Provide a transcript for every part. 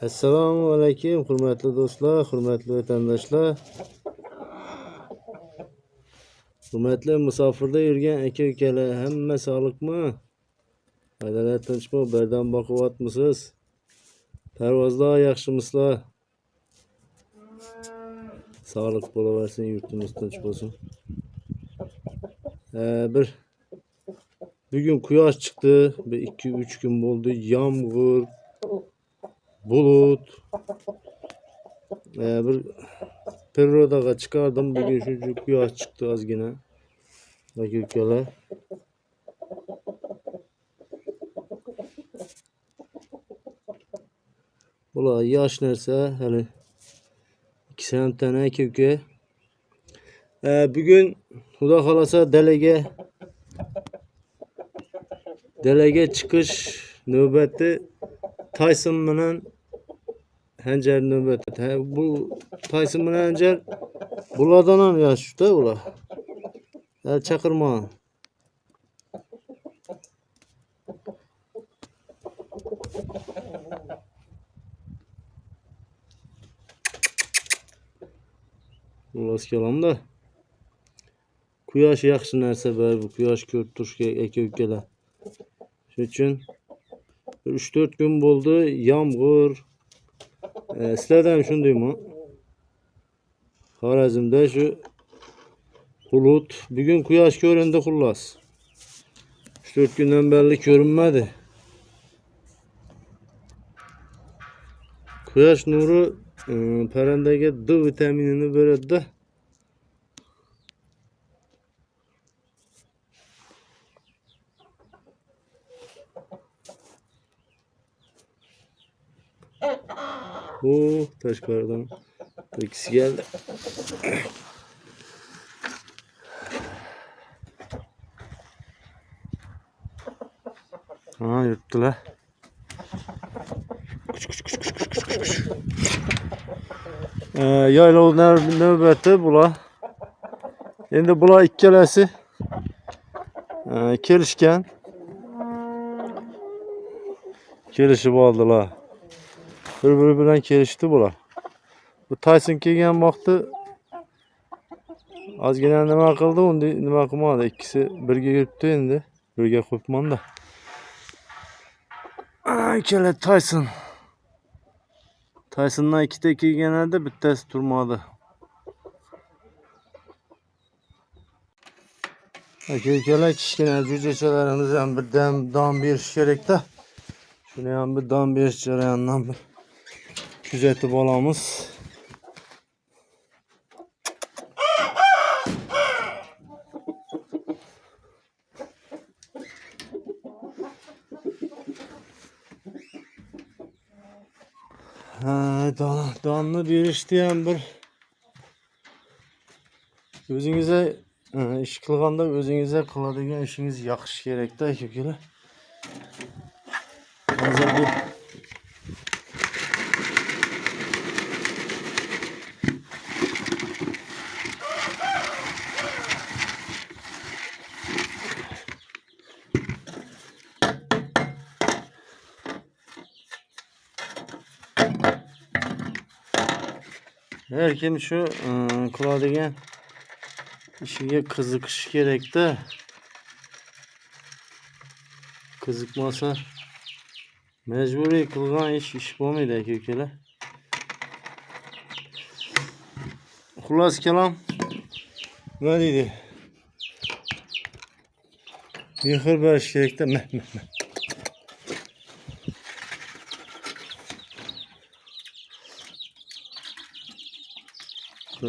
Assalomu alaykum, hurmatli do'stlar, hurmatli vatandoshlar, hurmatli musofirda yurgan aka-ukalar, hamma sog'liqmi? Haydalar tinchmi? Birdan boqyapmisiz? Parvozlar yaxshimisizlar? Sog'lik bo'laversin, yurtimiz tinch bo'lsin. Bugün quyosh chiqdi, 2-3 kun bo'ldi, yomg'ir, bulut. Bir prirodaga chiqardim, bugün shuncha quyosh chiqdi ozgina. Aka-ukalar. Bular yosh narsa, hali ikisi ham tana aka-uka. Bugün xudo xolasa dalaga chiqish navbati Tyson bilan Hanjar navbati. Bu Tyson bilan Hanjar bulardan ham yoshda ular. Chaqirma. Xullas kalamda. Quyosh yaxshi narsa bor, bu quyosh ko'rib turishga aka-ukalar. Shuning uchun 3-4 kun bo'ldi, yomg'ir. Sizlarda ham shundaymi? Xorazmda shu bulut, bugün quyosh ko'rindi xullas. 3-4 kundan beri ko'rinmadi. Quyosh nuri parandaga D vitaminini beradi. Tashqaridan ikisi geldi. Yurtdilar. Yaylov navbati bular. Endi bular ikkalasi kelishgan. Kelishib oldilar. Bir-biri bilan kelishdi bular. Bu Tyson kelgan vaqti ozgina nima qildi, unda nima qilmadi. Ikkisi birga yuribdi endi. Birga qo'yibman-da. Ikkala Tyson. Tysondan ikkita kelgan edi, bittasi turmadi. Aka-ukalar, kichkina jo'jachalarimiz ham bir dam berish kerak-da. Shuni ham bir dam berish jarayonidan bir kuzatib olamiz. Damni berishdi ham bir o'zingizga ish qilganda o'zingizga qiladigan ishingiz yaxshi kerak-da aka-ukalar. Hozir bu her kim şu qiladigan ishiga qiziqish kerak-da. Qiziqmasa majburiy qilgan ish bo'lmaydi aka-ukalar. Xullas kalom nima deydi? Mehr berish kerak-da.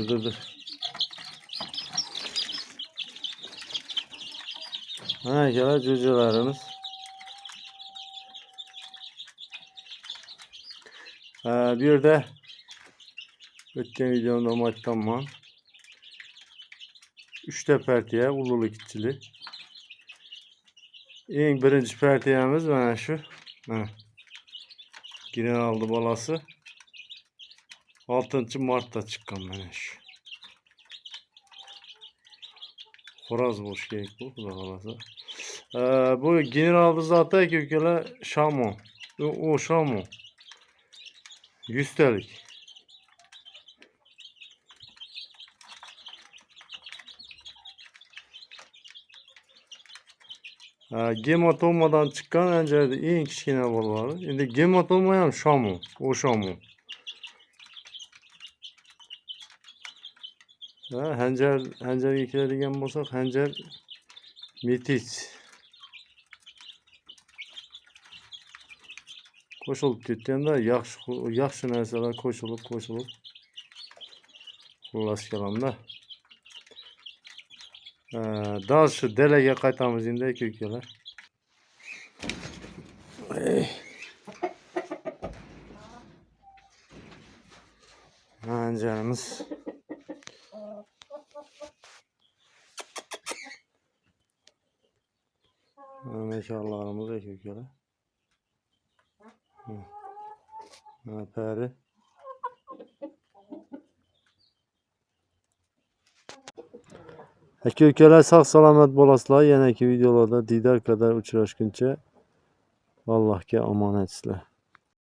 Dur. Gel cücelerimiz. Bir de ötken videomda maçtan 3'te partiye ululuk içili. En birinci partiyemiz bana şu. Yine aldı balası. 6. Mart'ta çıkan bana şu. Xoraz boş gerek bu da balası. Bu generalda zaten aka-ukalar Shamo. O Shamo. 100 TL. Gematomadan çıkan encerde en kichkina bolalar. Endi gematoma ham shamu, o shamu. Hanjarga keladigan bo'lsak, hanjar metis. Qo'shilib ketganda yaxshi narsalar qo'shilib xullas kalamda. Dal shu dalaga qaytamiz endi aka-ukalar. Hanjarimiz meşallarımız aka-ukalar. Peri. Aka-ukalar sog' salomat bo'lasizlar. Yana videolarda diydor qadar uchrashguncha Allohga omonat sizlar.